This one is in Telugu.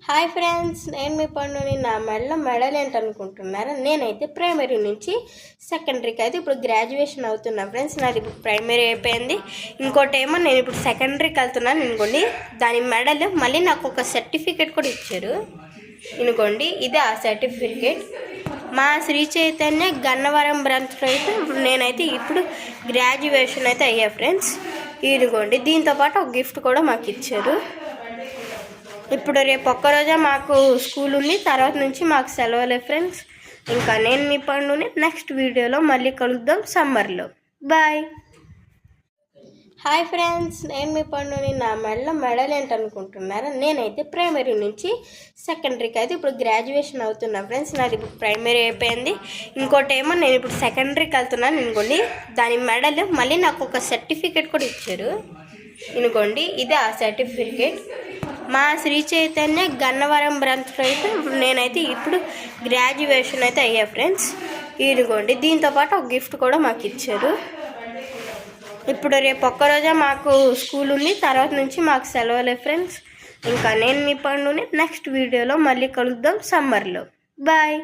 హాయ్ ఫ్రెండ్స్, నేను మీ పండుని. నా మెడల్ ఏంటనుకుంటున్నారా? నేనైతే ప్రైమరీ నుంచి సెకండరీకి అయితే ఇప్పుడు గ్రాడ్యుయేషన్ అవుతున్నా ఫ్రెండ్స్. నాది ఇప్పుడు ప్రైమరీ అయిపోయింది. ఇంకోటి ఏమో నేను ఇప్పుడు సెకండరీకి వెళ్తున్నాను అనుకోండి. దాని మెడల్ మళ్ళీ నాకు ఒక సర్టిఫికేట్ కూడా ఇచ్చారు అనుకోండి. ఇది ఆ సర్టిఫికేట్. మా శ్రీ చైతన్య గన్నవరం బ్రాంచ్లో అయితే నేనైతే ఇప్పుడు గ్రాడ్యుయేషన్ అయితే అయ్యా ఫ్రెండ్స్. ఇదిగోండి, దీంతోపాటు ఒక గిఫ్ట్ కూడా మాకు ఇచ్చారు. ఇప్పుడు రేపు ఒక్కరోజే మాకు స్కూల్ ఉంది, తర్వాత నుంచి మాకు సెలవులే ఫ్రెండ్స్. ఇంకా నేను మీ పండుని నెక్స్ట్ వీడియోలో మళ్ళీ కలుద్దాం సమ్మర్లో. బాయ్. హాయ్ ఫ్రెండ్స్, నేను మీ పండుని. నా మెడల్ ఏంటనుకుంటున్నారా? నేనైతే ప్రైమరీ నుంచి సెకండరీకి అయితే ఇప్పుడు గ్రాడ్యుయేషన్ అవుతున్నా ఫ్రెండ్స్. నాది ఇప్పుడు ప్రైమరీ అయిపోయింది. ఇంకోటి ఏమో నేను ఇప్పుడు సెకండరీకి వెళ్తున్నాను అనుకోండి. దాని మెడల్ మళ్ళీ నాకు ఒక సర్టిఫికేట్ కూడా ఇచ్చారు అనుకోండి. ఇది ఆ సర్టిఫికేట్. మా శ్రీ చైతన్య గన్నవరం బ్రాంచ్లో అయితే నేనైతే ఇప్పుడు గ్రాడ్యుయేషన్ అయితే అయ్యా ఫ్రెండ్స్. ఇదిగోండి, దీంతోపాటు ఒక గిఫ్ట్ కూడా మాకు ఇచ్చారు. ఇప్పుడు రేపు ఒక్కరోజే మాకు స్కూల్ ఉంది, తర్వాత నుంచి మాకు సెలవులే ఫ్రెండ్స్. ఇంకా నేను మీ పండుని నెక్స్ట్ వీడియోలో మళ్ళీ కలుద్దాం సమ్మర్లో. బాయ్.